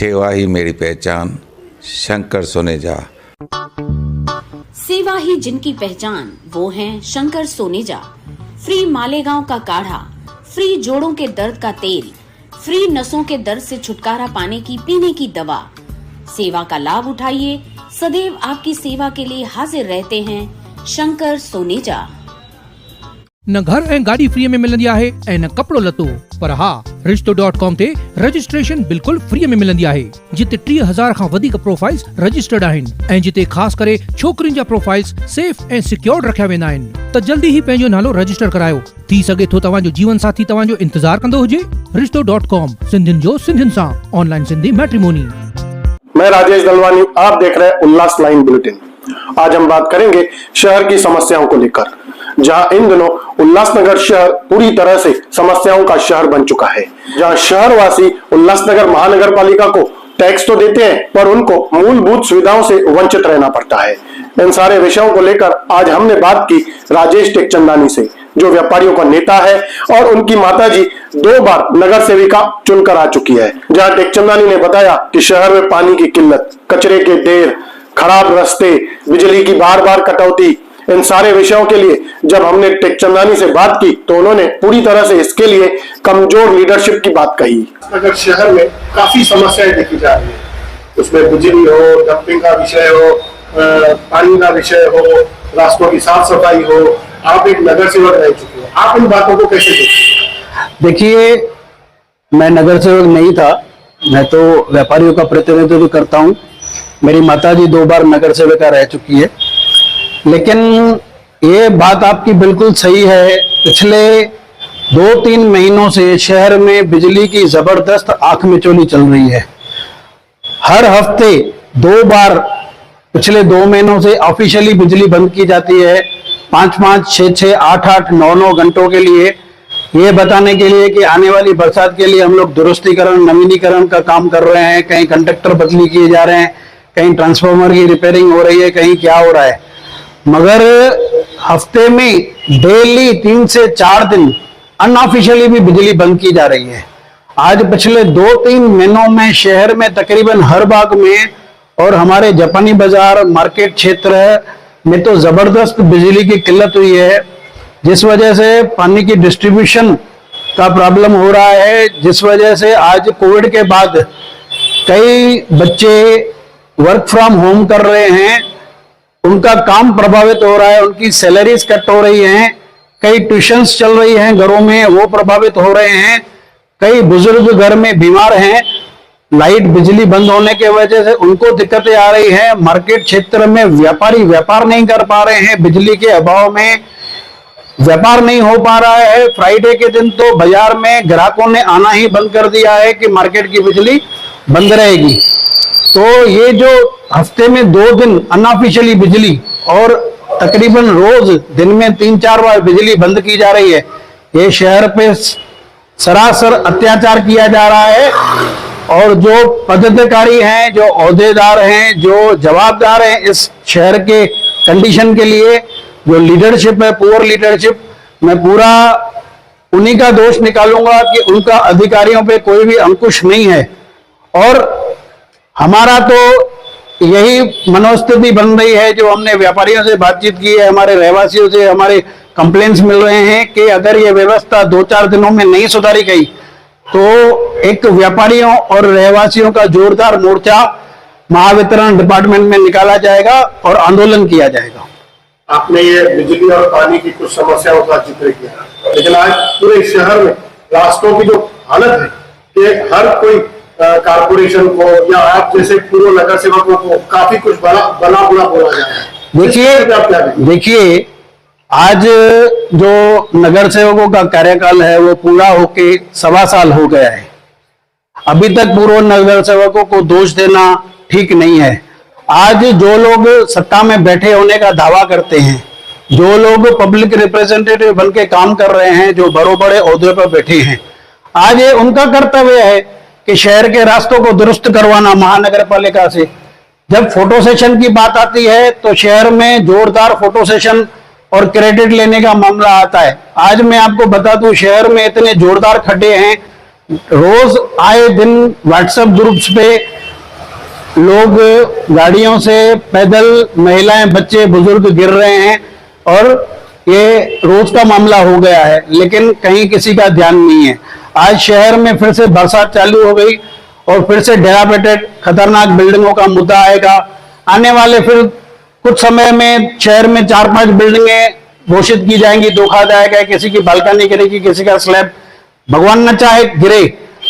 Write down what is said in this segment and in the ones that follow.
सेवा ही मेरी पहचान, शंकर सोनेजा। सेवा ही जिनकी पहचान, वो हैं शंकर सोनेजा। फ्री मालेगांव का काढ़ा, फ्री जोड़ों के दर्द का तेल, फ्री नसों के दर्द से छुटकारा पाने की पीने की दवा। सेवा का लाभ उठाइए, सदैव आपकी सेवा के लिए हाजिर रहते हैं शंकर सोनेजा। न घर ऐं गाड़ी फ्री में मिलंदी आहे ऐं न कपड़ो लतो, पर हा रिश्तो.com ते रजिस्ट्रेशन बिल्कुल फ्री में मिलंदी आहे, जिते 3000 खां वधीक प्रोफाइल्स रजिस्टर्ड आहिनि ऐं जिते ख़ास करे छोकरियुनि जा प्रोफाइल्स सेफ ऐं सिक्योर्ड रखिया वेंदा आहिनि। त जल्दी ही पंहिंजो नालो रजिस्टर करायो। थी सघे थो तव्हांजो जीवन साथी तव्हांजो इंतजार कंदो हुजे। रिश्तो.com, सिंधियुनि जो सिंधियुनि सां, ऑनलाइन सिंधी मैट्रिमोनी। मैं राजेश दलवानी, आप देख रहे हैं उल्लास लाइन बुलेटिन। आज हम बात करेंगे शहर की समस्याओं को लेकर, जहां इन दिनों उल्लासनगर शहर पूरी तरह से समस्याओं का शहर बन चुका है। जहां शहरवासी उल्लासनगर महानगर पालिका को टैक्स तो देते हैं, पर उनको मूलभूत सुविधाओं से वंचित रहना पड़ता है। इन सारे विषयों को लेकर आज हमने बात की राजेश टेकचंदानी से, जो व्यापारियों का नेता है और उनकी माताजी 2 बार नगर सेविका चुनकर आ चुकी है। जहां टेकचंदानी ने बताया कि शहर में पानी की किल्लत, कचरे के ढेर, खराब रास्ते, बिजली की बार बार कटौती, इन सारे विषयों के लिए जब हमने टेकचंदानी से बात की तो उन्होंने पूरी तरह से इसके लिए कमजोर लीडरशिप की बात कही। अगर शहर में काफी समस्याएं देखी जा रही है, उसमें बिजली हो, डंपिंग का विषय हो, पानी का विषय हो, रास्तों की साफ सफाई हो, आप एक नगर सेवक रह चुके हो, आप इन बातों को कैसे देखते? देखिए, मैं नगर सेवक नहीं था, मैं तो व्यापारियों का प्रतिनिधित्व करता हूँ। मेरी माताजी 2 बार नगर सेविका रह चुकी है। लेकिन ये बात आपकी बिल्कुल सही है, पिछले 2-3 महीनों से शहर में बिजली की जबरदस्त आंख मिचौली चल रही है। हर हफ्ते 2 बार पिछले 2 महीनों से ऑफिशियली बिजली बंद की जाती है, 5-5, 6-6, 8-8, 9-9 घंटों के लिए, ये बताने के लिए कि आने वाली बरसात के लिए हम लोग दुरुस्तीकरण, नवीनीकरण का काम कर रहे हैं। कहीं कंडक्टर बदली किए जा रहे हैं, कहीं ट्रांसफार्मर की रिपेयरिंग हो रही है, कहीं क्या हो रहा है। मगर हफ्ते में डेली 3 से 4 दिन अनऑफिशियली भी बिजली बंद की जा रही है। आज पिछले 2-3 महीनों में शहर में तकरीबन हर बाग में और हमारे जापानी बाजार मार्केट क्षेत्र में तो जबरदस्त बिजली की किल्लत हुई है, जिस वजह से पानी की डिस्ट्रीब्यूशन का प्रॉब्लम हो रहा है, जिस वजह से आज कोविड के बाद कई बच्चे वर्क फ्रॉम होम कर रहे हैं, उनका काम प्रभावित हो रहा है, उनकी सैलरीज कट हो रही हैं, कई ट्यूशंस चल रही हैं घरों में, वो प्रभावित हो रहे हैं, कई बुजुर्ग घर में बीमार हैं, लाइट बिजली बंद होने के वजह से उनको दिक्कतें आ रही हैं। मार्केट क्षेत्र में व्यापारी व्यापार नहीं कर पा रहे हैं, बिजली के अभाव में व्यापार नहीं हो पा रहा है। फ्राइडे के दिन तो बाजार में ग्राहकों ने आना ही बंद कर दिया है कि मार्केट की बिजली बंद रहेगी। तो ये जो हफ्ते में 2 दिन अनऑफिशियली बिजली और तकरीबन रोज दिन में 3-4 बार बिजली बंद की जा रही है, ये शहर पे सरासर अत्याचार किया जा रहा है। और जो पदाधिकारी हैं, जो ओहदेदार हैं, जो जवाबदार हैं इस शहर के कंडीशन के लिए, जो लीडरशिप है, पुअर लीडरशिप, मैं पूरा उन्हीं का दोष निकालूंगा कि उनका अधिकारियों पे कोई भी अंकुश नहीं है। और हमारा तो यही मनोस्थिति बन रही है, जो हमने व्यापारियों से बातचीत की है, हमारे रहवासियों से हमारे कंप्लेंट्स मिल रहे हैं कि अगर ये व्यवस्था 2-4 दिनों में नहीं सुधारी गई तो एक व्यापारियों और रहवासियों का जोरदार मोर्चा महावितरण डिपार्टमेंट में निकाला जाएगा और आंदोलन किया जाएगा। आपने ये बिजली और पानी की कुछ समस्याओं का जिक्र किया, लेकिन आज पूरे शहर में रास्तों की जो हालत है कि हर कोई कारपोरेशन को या आप जैसे पूर्व नगर सेवकों को काफी कुछ बला बुरा बोला जा रहा है। देखिए, आज जो नगर सेवकों का कार्यकाल है वो पूरा होके 1.25 साल हो गया है। अभी तक पूर्व नगर सेवकों को दोष देना ठीक नहीं है। आज जो लोग सत्ता में बैठे होने का दावा करते हैं, जो लोग पब्लिक रिप्रेजेंटेटिव बन के काम कर रहे हैं, जो बड़े बड़े ओहदे पर बैठे हैं, आज ये उनका कर्तव्य है कि शहर के रास्तों को दुरुस्त करवाना महानगर पालिका से। जब फोटो सेशन की बात आती है तो शहर में जोरदार फोटो सेशन और क्रेडिट लेने का मामला आता है। आज मैं आपको बता दूं, शहर में इतने जोरदार खड्डे हैं, रोज आए दिन व्हाट्सएप ग्रुप्स पे लोग गाड़ियों से पैदल, महिलाएं, बच्चे, बुजुर्ग गिर रहे हैं और ये रोज का मामला हो गया है, लेकिन कहीं किसी का ध्यान नहीं है। आज शहर में फिर से बरसात चालू हो गई और फिर से डेरापेटेड खतरनाक बिल्डिंगों का मुद्दा आएगा। आने वाले फिर कुछ समय में शहर में 4-5 बिल्डिंगें घोषित की जाएंगी, धोखादायक है, किसी की बालकनी गिरेगी, किसी का स्लैब, भगवान न चाहे गिरे,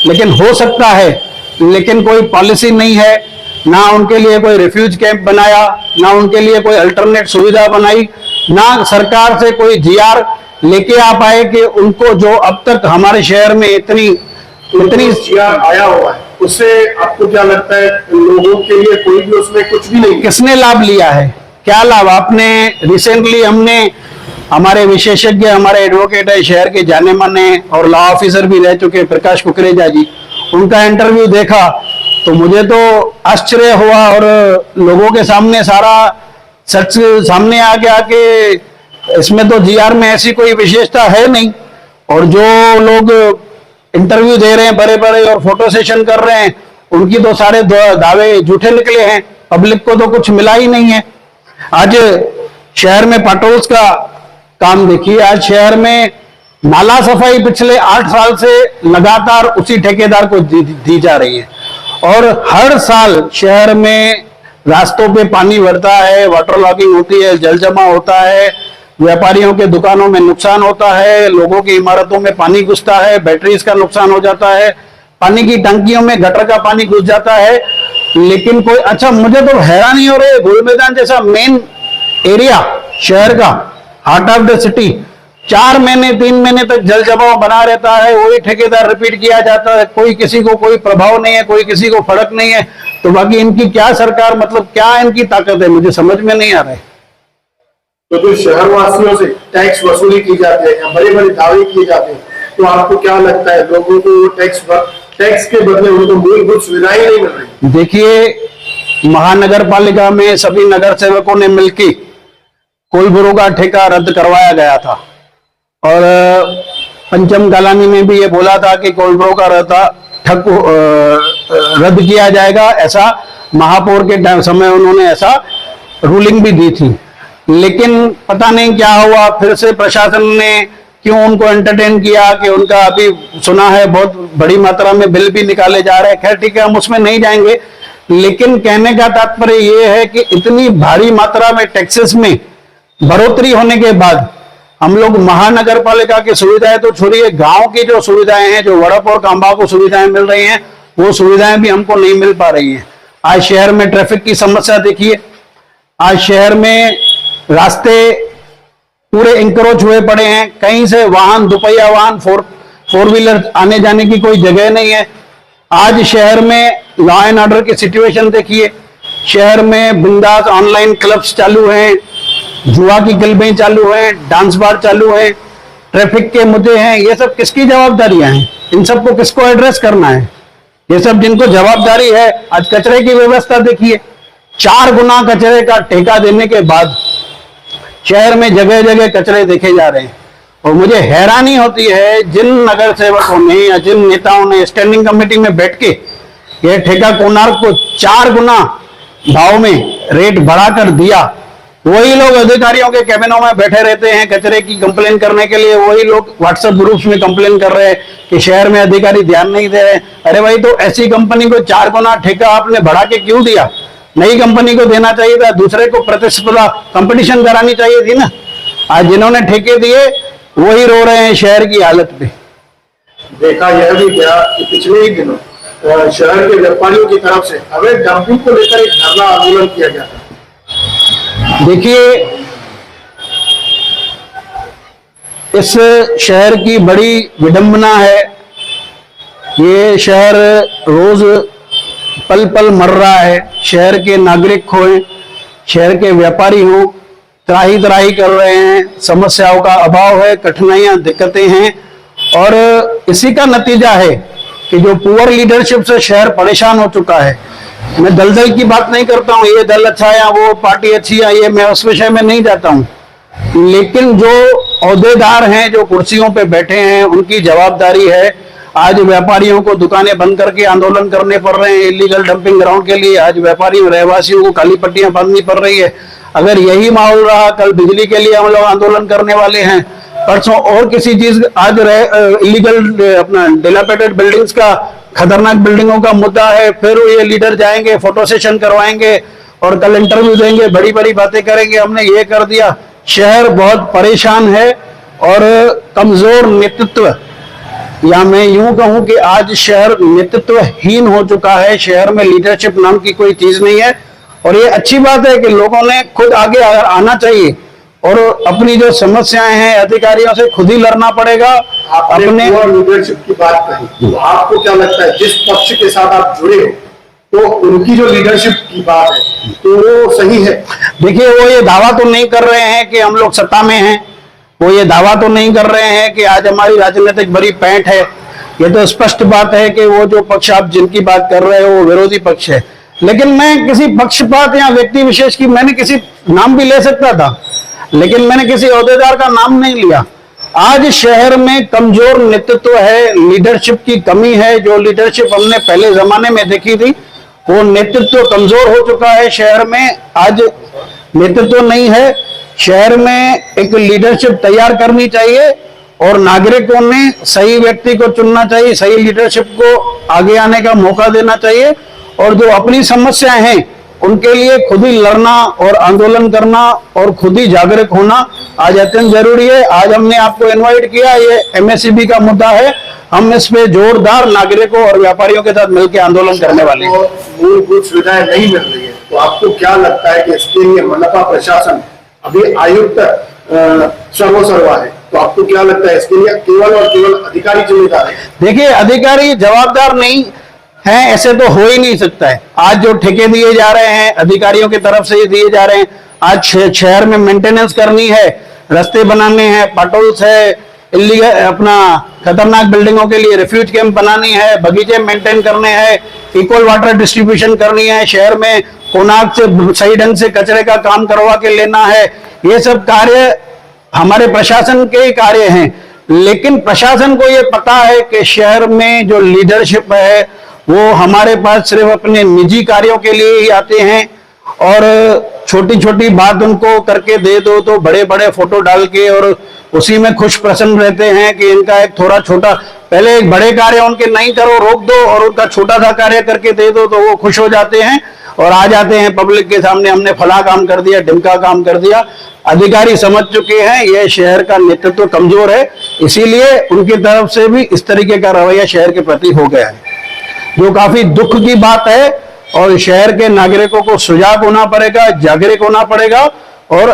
लेकिन हो सकता है। लेकिन कोई पॉलिसी नहीं है, ना उनके लिए कोई रिफ्यूज कैंप बनाया, ना उनके लिए कोई अल्टरनेट सुविधा बनाई, ना सरकार से कोई जीआर लेके आ पाए कि उनको जो अब तक हमारे शहर में इतनी जीआर आया हुआ है उससे आपको क्या लगता है लोगों के लिए कोई भी उसमें कुछ भी नहीं? किसने लाभ लिया है? क्या लाभ? आपने रिसेंटली हमने हमारे विशेषज्ञ, हमारे एडवोकेट है शहर के जाने माने और लॉ ऑफिसर भी रह चुके प्रकाश कुकरेजा जी, उनका इंटरव्यू देखा तो मुझे तो आश्चर्य हुआ और लोगों के सामने सारा सच सामने आ गया कि इसमें तो जीआर में ऐसी कोई विशेषता है नहीं। और जो लोग इंटरव्यू दे रहे हैं बड़े बड़े और फोटो सेशन कर रहे हैं, उनकी तो सारे दावे झूठे निकले हैं, पब्लिक को तो कुछ मिला ही नहीं है। आज शहर में पाटोल्स का काम देखिए, आज शहर में नाला सफाई पिछले 8 साल से लगातार उसी ठेकेदार को दी जा रही है और हर साल शहर में रास्तों पे पानी भरता है, वाटर लॉगिंग होती है, जल जमा होता है, व्यापारियों के दुकानों में नुकसान होता है, लोगों की इमारतों में पानी घुसता है, बैटरीज का नुकसान हो जाता है, पानी की टंकियों में गटर का पानी घुस जाता है। लेकिन कोई, अच्छा मुझे तो हैरानी हो रही है, गोल मैदान जैसा मेन एरिया शहर का, हार्ट ऑफ द सिटी, 4 महीने 3 महीने तक जल जमाव बना रहता है, वही ठेकेदार रिपीट किया जाता है, कोई किसी को कोई प्रभाव नहीं है, कोई किसी को फर्क नहीं है। तो बाकी इनकी क्या सरकार, मतलब क्या इनकी ताकत है, मुझे समझ में नहीं आ रहा है। तो जो शहर वासियों से टैक्स वसूली की जाती है या बड़े बड़े दावे किए जाते हैं, तो आपको क्या लगता है लोगों को टैक्स के बदले उनको मूलभूत सुविधाएं नहीं मिल रही? देखिए, महानगर पालिका में सभी नगर सेवकों ने मिलकर कोलबुरो का ठेका रद्द करवाया गया था और पंचम कालानी में भी ये बोला था कि कोलबुरो का रद्द किया जाएगा, ऐसा महापौर के समय उन्होंने ऐसा रूलिंग भी दी थी। लेकिन पता नहीं क्या हुआ, फिर से प्रशासन ने क्यों उनको एंटरटेन किया कि उनका अभी सुना है बहुत बड़ी मात्रा में बिल भी निकाले जा रहे हैं। खैर ठीक है, हम उसमें नहीं जाएंगे, लेकिन कहने का तात्पर्य ये है कि इतनी भारी मात्रा में टैक्सेस में बढ़ोतरी होने के बाद हम लोग महानगर पालिका की सुविधाएं तो छोड़िए, गांव की जो सुविधाएं हैं, जो वड़प और कांबा को सुविधाएं मिल रही हैं, वो सुविधाएं भी हमको नहीं मिल पा रही हैं। आज शहर में ट्रैफिक की समस्या देखिए, आज शहर में रास्ते पूरे इंक्रोच हुए पड़े हैं, कहीं से वाहन, दोपहिया वाहन, फोर व्हीलर आने जाने की कोई जगह नहीं है। आज शहर में लॉ एंड ऑर्डर की सिचुएशन देखिए, शहर में बिंदास ऑनलाइन क्लब्स चालू हैं, जुआ की क्लबें चालू हैं, डांस बार चालू हैं, ट्रैफिक के मुद्दे हैं। ये सब किसकी जवाबदारियां हैं? इन सबको किसको एड्रेस करना है? ये सब जिनको जवाबदारी है। आज कचरे की व्यवस्था देखिए, 4 गुना कचरे का ठेका देने के बाद शहर में जगह जगह कचरे देखे जा रहे हैं। और मुझे हैरानी होती है, जिन नगर सेवकों ने या जिन नेताओं ने स्टैंडिंग कमेटी में बैठ के यह ठेका कोणार्क को 4 गुना भाव में रेट बढ़ाकर दिया, वही लोग अधिकारियों के कैबिनों में बैठे रहते हैं कचरे की कंप्लेन करने के लिए। वही लोग व्हाट्सएप ग्रुप्स में कंप्लेन कर रहे हैं कि शहर में अधिकारी ध्यान नहीं दे रहे। अरे भाई, तो ऐसी कंपनी को 4 गुना ठेका आपने बढ़ा के क्यों दिया? नई कंपनी को देना चाहिए था, दूसरे को प्रतिस्पर्धा कंपटीशन करानी चाहिए थी ना। आज जिन्होंने ठेके दिए वही रो रहे हैं शहर की हालत पे। देखा यह भी गया कि पिछले ही दिनों शहर के व्यापारियों की तरफ से अवैध डंपिंग को लेकर एक धरना आंदोलन किया गया था। देखिए, इस शहर की बड़ी विडंबना है। ये शहर रोज पल पल मर रहा है। शहर के नागरिक खोए, शहर के व्यापारी हो, त्राही त्राही कर रहे हैं, समस्याओं का अभाव है, कठिनाइयां, दिक्कतें हैं। और इसी का नतीजा है कि जो पुअर लीडरशिप से शहर परेशान हो चुका है। मैं दलदल की बात नहीं करता हूँ, ये दल अच्छा है, वो पार्टी अच्छी है, ये मैं उस विषय में नहीं जाता हूँ। लेकिन जो ओहदेदार हैं, जो कुर्सियों पे बैठे हैं, उनकी जवाबदारी है आज व्यापारियों को दुकानें बंद करके आंदोलन करने पड़ रहे हैं इलीगल डंपिंग ग्राउंड के लिए। आज व्यापारियों रहवासियों को काली पट्टियां बांधनी पड़ रही है। अगर यही माहौल रहा, कल बिजली के लिए हम लोग आंदोलन करने वाले हैं, परसों और किसी चीज, आज इलीगल अपना डिलापिडेटेड बिल्डिंग्स का, खतरनाक बिल्डिंगों का मुद्दा है, फिर ये लीडर जाएंगे, फोटो सेशन करवाएंगे और कल इंटरव्यू देंगे, बड़ी बड़ी बातें करेंगे, हमने ये कर दिया। शहर बहुत परेशान है और कमजोर नेतृत्व, या मैं यूं कहूं कि आज शहर नेतृत्वहीन हो चुका है। शहर में लीडरशिप नाम की कोई चीज नहीं है और ये अच्छी बात है कि लोगों ने खुद आगे आना चाहिए और अपनी जो समस्याएं हैं अधिकारियों से खुद ही लड़ना पड़ेगा। अपने लीडरशिप की बात कही, तो आपको क्या लगता है जिस पक्ष के साथ आप जुड़े हो तो उनकी जो लीडरशिप की बात है तो वो सही है? देखिए, वो ये दावा तो नहीं कर रहे हैं कि हम लोग सत्ता में हैं, वो ये दावा तो नहीं कर रहे हैं कि आज हमारी राजनीतिक बड़ी पैंठ है। ये तो स्पष्ट बात है कि वो जो पक्ष आप जिनकी बात कर रहे हो वो विरोधी पक्ष है। लेकिन मैं किसी पक्षपात या व्यक्ति विशेष की, मैंने किसी नाम भी ले सकता था लेकिन मैंने किसी ओहदेदार का नाम नहीं लिया। आज शहर में कमजोर नेतृत्व है, लीडरशिप की कमी है। जो लीडरशिप हमने पहले जमाने में देखी थी वो नेतृत्व कमजोर हो चुका है। शहर में आज नेतृत्व नहीं है। शहर में एक लीडरशिप तैयार करनी चाहिए और नागरिकों ने सही व्यक्ति को चुनना चाहिए, सही लीडरशिप को आगे आने का मौका देना चाहिए और जो अपनी समस्याएं हैं उनके लिए खुद ही लड़ना और आंदोलन करना और खुद ही जागरूक होना आज अत्यंत जरूरी है। आज हमने आपको इनवाइट किया, ये एमएससीबी का मुद्दा है, हम इस पे जोरदार नागरिकों और व्यापारियों के साथ मिलकर आंदोलन करने वाले हैं। मूलभूत सुविधाएं नहीं मिल रही है तो आपको क्या लगता है कि इसके लिए मनपा प्रशासन, अभी आयुक्त सर्वसर्वा है, तो आपको क्या लगता है इसके लिए केवल और केवल अधिकारी जिम्मेदार है? देखिए, अधिकारी जवाबदार नहीं है ऐसे तो हो ही नहीं सकता है। आज जो ठेके दिए जा रहे हैं अधिकारियों की तरफ से दिए जा रहे हैं, आज शहर में मेंटेनेंस करनी है, रास्ते बनाने हैं, पटोल्स है, इलीगल अपना खतरनाक बिल्डिंगों के लिए रिफ्यूज कैंप बनानी है, बगीचे मेंटेन करने हैं, इक्वल वाटर डिस्ट्रीब्यूशन करनी है, शहर में कोनाक से सही ढंग से कचरे का काम करवा के लेना है। ये सब कार्य हमारे प्रशासन के कार्य हैं। लेकिन प्रशासन को ये पता है कि शहर में जो लीडरशिप है वो हमारे पास सिर्फ अपने निजी कार्यों के लिए ही आते हैं और छोटी छोटी बात उनको करके दे दो तो बड़े बड़े फोटो डाल के और उसी में खुश प्रसन्न रहते हैं कि इनका एक थोड़ा छोटा, पहले एक बड़े कार्य उनके नहीं करो, रोक दो और उनका छोटा सा कार्य करके दे दो तो वो खुश हो जाते हैं और आ जाते हैं पब्लिक के सामने, हमने फला काम कर दिया, ढिमका काम कर दिया। अधिकारी समझ चुके हैं ये शहर का नेतृत्व कमजोर है, इसीलिए उनकी तरफ से भी इस तरीके का रवैया शहर के प्रति हो गया है, जो काफी दुख की बात है। और शहर के नागरिकों को सुजाग होना पड़ेगा, जागरूक होना पड़ेगा और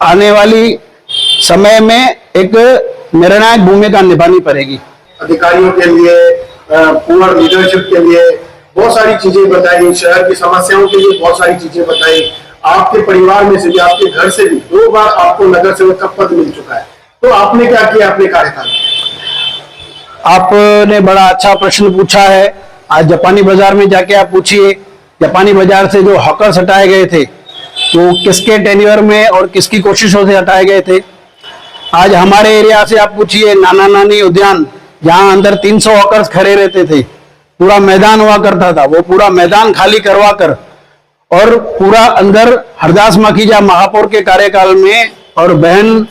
आने वाली समय में एक निर्णायक भूमिका निभानी पड़ेगी। अधिकारियों के लिए, पुअर लीडरशिप के लिए बहुत सारी चीजें बताई, शहर की समस्याओं के लिए बहुत सारी चीजें बताई। आपके परिवार में से भी, आपके घर से भी 2 बार आपको नगर सेवक का पद मिल चुका है, तो आपने क्या किया अपने कार्यकाल में? आपने बड़ा अच्छा प्रश्न पूछा है। आज जापानी बाजार में जाके आप पूछिए, जापानी बाजार से जो हॉकर्स हटाए गए थे वो किसके टेन्योर में और किसकी कोशिशों से हटाए गए थे। आज हमारे एरिया से आप पूछिए, नाना नानी उद्यान जहां अंदर 300 हॉकर्स खड़े रहते थे, पूरा मैदान हुआ करता था, वो पूरा मैदान खाली करवा कर और पूरा अंदर हरदास माखीजा महापौर के कार्यकाल में और बहन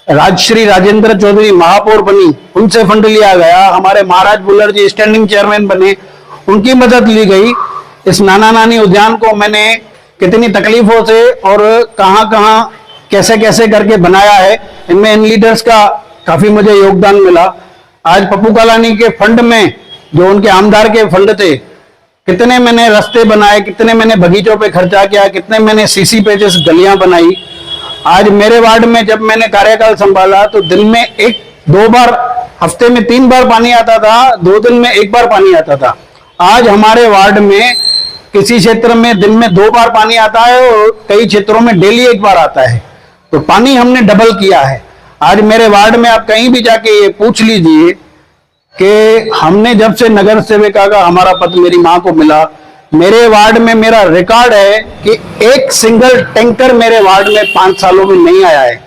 राजश्री राजेंद्र चौधरी महापौर बनी, उनसे फंड लिया गया। हमारे महाराज बुल्लर जी स्टैंडिंग चेयरमैन बने, उनकी मदद ली गई। इस नाना नानी उद्यान को मैंने कितनी तकलीफों से और कहां कैसे कैसे करके बनाया है, इनमें इन लीडर्स का काफी मुझे योगदान मिला। आज पप्पू कालानी के फंड में, जो उनके आमदार के फंड थे, कितने मैंने रास्ते बनाए, कितने मैंने बगीचों पे खर्चा किया, कितने मैंने सीसी पेजेस गलियां बनाई। आज मेरे वार्ड में जब मैंने कार्यकाल संभाला तो दिन में 1-2 बार, हफ्ते में 3 बार पानी आता था, 2 दिन में 1 बार पानी आता था। आज हमारे वार्ड में किसी क्षेत्र में दिन में 2 बार पानी आता है और कई क्षेत्रों में डेली 1 बार आता है, तो पानी हमने डबल किया है। आज मेरे वार्ड में आप कहीं भी जाके ये पूछ लीजिए कि हमने जब से नगर सेविका का हमारा पद मेरी मां को मिला, मेरे वार्ड में मेरा रिकॉर्ड है कि एक सिंगल टैंकर मेरे वार्ड में 5 सालों में नहीं आया है।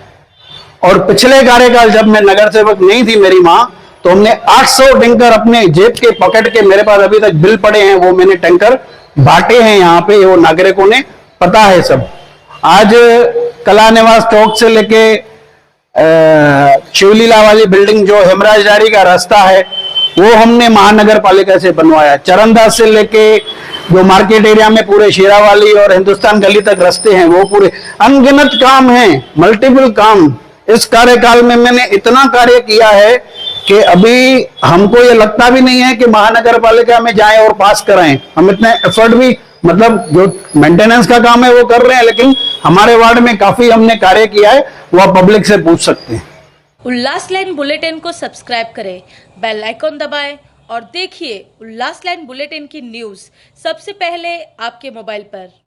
और पिछले कार्यकाल जब मैं नगर सेवक नहीं थी मेरी मां, तो हमने 800 टैंकर अपने जेब के पॉकेट के, मेरे पास अभी तक बिल पड़े हैं, वो मैंने टैंकर बांटे हैं यहाँ पे, वो नागरिकों ने पता है सब। आज कला निवास चौक से लेके शिवलीला वाली बिल्डिंग जो हेमराज डायरी का रास्ता है वो हमने महानगर पालिका से बनवाया। चरणदास से लेके जो मार्केट एरिया में पूरे शेरावाली और हिंदुस्तान गली तक रास्ते हैं वो पूरे, अनगिनत काम हैं, मल्टीपल काम। इस कार्यकाल में मैंने इतना कार्य किया है कि अभी हमको ये लगता भी नहीं है कि महानगर पालिका में जाएं और पास कराएं। हम इतने एफर्ट भी, मतलब जो मेंटेनेंस का काम है वो कर रहे हैं, लेकिन हमारे वार्ड में काफी हमने कार्य किया है, वो आप पब्लिक से पूछ सकते हैं। उल्लास लाइन बुलेटिन को सब्सक्राइब करें, बेल आइकॉन दबाएं और देखिए उल्लास लाइन बुलेटिन की न्यूज़ सबसे पहले आपके मोबाइल पर।